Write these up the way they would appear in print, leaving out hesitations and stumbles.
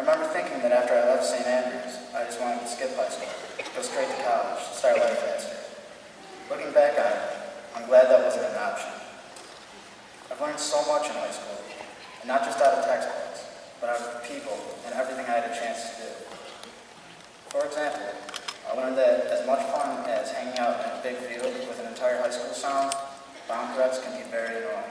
remember thinking that after I left St. Andrews, I just wanted to skip high school, go straight to college, start life faster. Looking back on it, I'm glad that wasn't an option. I've learned so much in high school, and not just out of textbooks, but out of people and everything I had a chance to do. For example, I learned that as much fun as hanging out in a big field with an entire high school sound, bomb threats can be very annoying.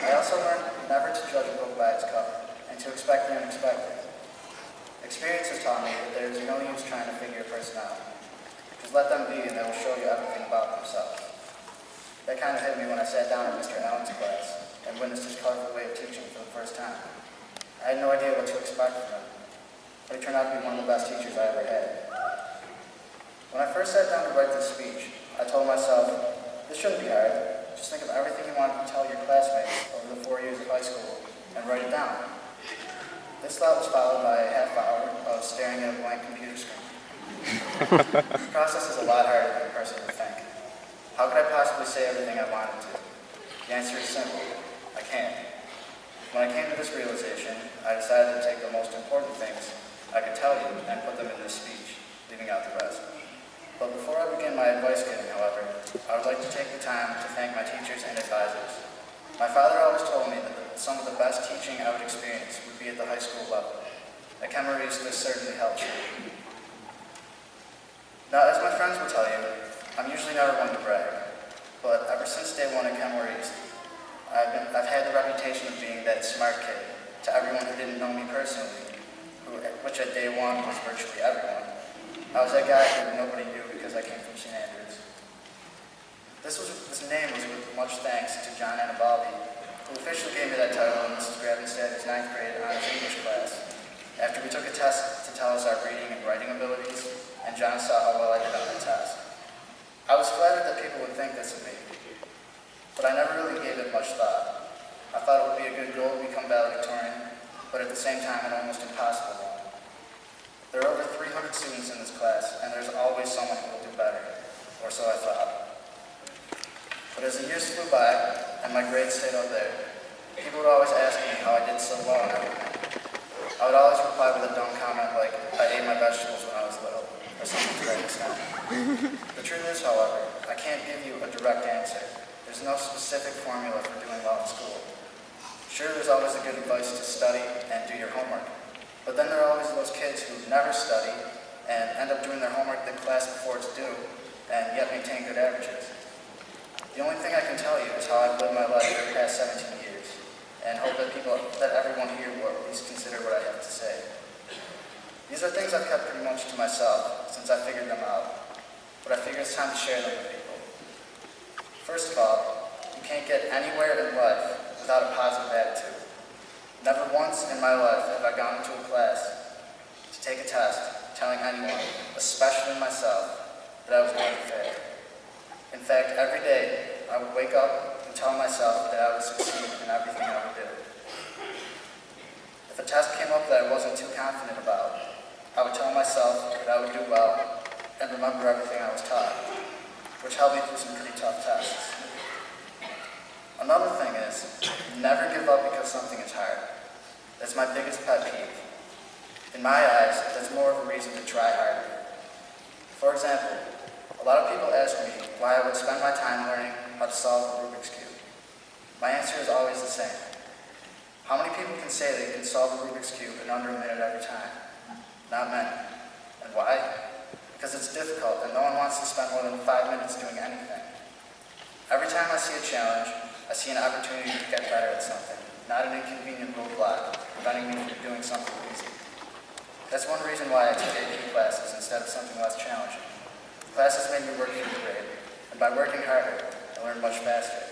I also learned never to judge a book by its cover, and to expect the unexpected. Experience has taught me that there is no use trying to figure a person out. Just let them be and they will show you everything about themselves. That kind of hit me when I sat down in Mr. Allen's class and witnessed his colorful way of teaching for the first time. I had no idea what to expect from him, but he turned out to be one of the best teachers I ever had. When I first sat down to write this speech, I told myself, this shouldn't be hard. Just think of everything you want to tell your classmates over the 4 years of high school and write it down. This thought was followed by a half hour of staring at a blank computer screen. The process is a lot harder than a person would think. How could I possibly say everything I wanted to? The answer is simple. I can't. When I came to this realization, I decided to take the most important things I could tell you and put them in this speech, leaving out the rest. But before I begin my advice giving, however, I would like to take the time to thank my teachers and advisors. My father always told me that some of the best teaching I would experience would be at the high school level. At Kenmore East, this certainly helped me. Now, as my friends will tell you, I'm usually never one to brag, but ever since day one at Kenmore East, I've had the reputation of being that smart kid to everyone who didn't know me personally, which at day one was virtually everyone. I was that guy who nobody knew because I came from St. Andrews. This name was with much thanks to John Anabaldi, who officially gave me that title in Mrs. Gravenstad's 9th grade honors English class, after we took a test to tell us our reading and writing abilities, and John saw how well I did on the test. I was flattered that people would think this of me, but I never really gave it much thought. I thought it would be a good goal to become valedictorian, but at the same time an almost impossible one. There are over 300 students in this class, and there's always someone who will do better, or so I thought. But as the years flew by, and my grades stayed up there, people would always ask me how I did so well and everything. I would always reply with a dumb comment like, I ate my vegetables when I was little, or something to that extent. The truth is, however, I can't give you a direct answer. There's no specific formula for doing well in school. Sure, there's always the good advice to study and do your homework. But then there are always those kids who never study and end up doing their homework the class before it's due and yet maintain good averages. The only thing I can tell you is how I've lived my life for the past 17 years and hope that everyone here will at least consider what I have to say. These are things I've kept pretty much to myself since I figured them out, but I figure it's time to share them with people. First of all, you can't get anywhere in life without a positive attitude. Never once in my life have I gone into a class to take a test telling anyone, especially myself, that I was going to fail. In fact, every day I would wake up and tell myself that I would succeed in everything I would do. If a test came up that I wasn't too confident about, I would tell myself that I would do well and remember everything I was taught, which helped me through some pretty tough tests. Another thing is, never give up because something is hard. That's my biggest pet peeve. In my eyes, that's more of a reason to try harder. For example, a lot of people ask me why I would spend my time learning how to solve the Rubik's Cube. My answer is always the same. How many people can say they can solve the Rubik's Cube in under a minute every time? Not many. And why? Because it's difficult and no one wants to spend more than 5 minutes doing anything. Every time I see a challenge, I see an opportunity to get better at something, not an inconvenient roadblock preventing me from doing something easy. That's one reason why I took AP classes instead of something less challenging. Classes made me work through the grade, and by working harder, I learned much faster.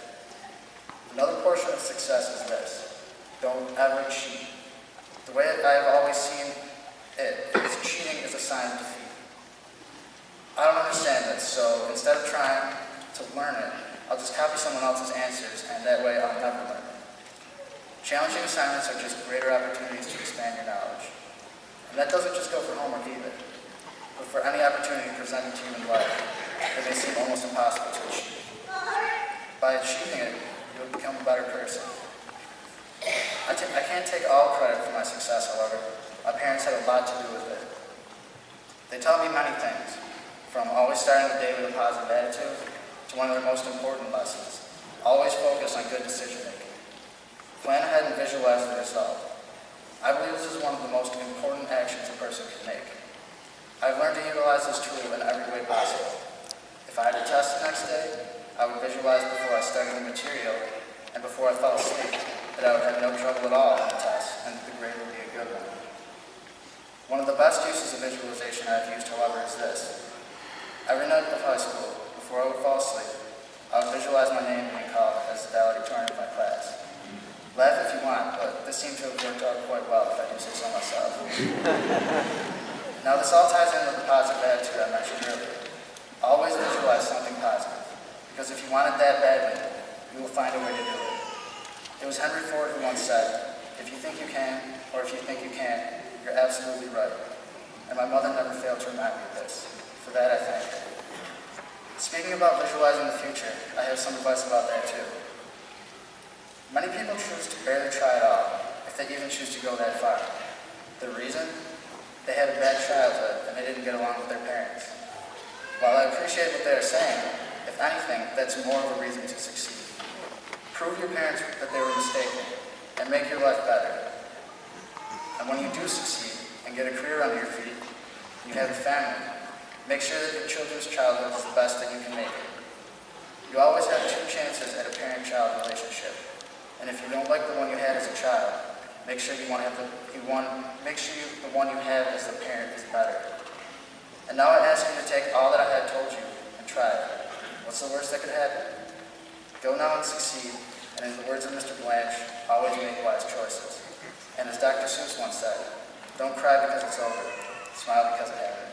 Another portion of success is this: don't ever cheat. The way I've always seen it is cheating is a sign of defeat. I don't understand this, so instead of trying to learn it, I'll just copy someone else's answers, and that way I'll never learn it. Challenging assignments are just greater opportunities to expand your knowledge. And that doesn't just go for homework either, but for any opportunity presented to you in life that may seem almost impossible to achieve. By achieving it, you'll become a better person. I can't take all credit for my success, however. My parents had a lot to do with it. They taught me many things, from always starting the day with a positive attitude to one of their most important lessons, always focus on good decision-making. Plan ahead and visualize the result. I believe this is one of the most important actions a person can make. I've learned to utilize this tool in every way possible. If I had a test the next day, I would visualize before I studied the material and before I fell asleep that I would have no trouble at all on the test and the grade would be a good one. One of the best uses of visualization I've used, however, is this. Every night of high school, before I would fall asleep, I would visualize my name being called as the valedictorian of my class. Laugh if you want, but this seemed to have worked out quite well, if I do say so myself. Now this all ties in with the positive attitude I mentioned earlier. Always visualize something positive, because if you want it that badly, you will find a way to do it. It was Henry Ford who once said, if you think you can, or if you think you can't, you're absolutely right. And my mother never failed to remind me of this. For that, I thank her. Speaking about visualizing the future, I have some advice about that too. Many people choose to barely try at all, if they even choose to go that far. The reason? They had a bad childhood and they didn't get along with their parents. While I appreciate what they are saying, if anything, that's more of a reason to succeed. Prove your parents that they were mistaken and make your life better. And when you do succeed and get a career under your feet, and you have a family, make sure that your children's childhood is the best that you can make it. You always have two chances at a parent-child relationship. And if you don't like the one you had as a child, make sure the one you have as the parent is better. And now I ask you to take all that I had told you and try it. What's the worst that could happen? Go now and succeed, and in the words of Mr. Blanche, always make wise choices. And as Dr. Seuss once said, don't cry because it's over, smile because it happened.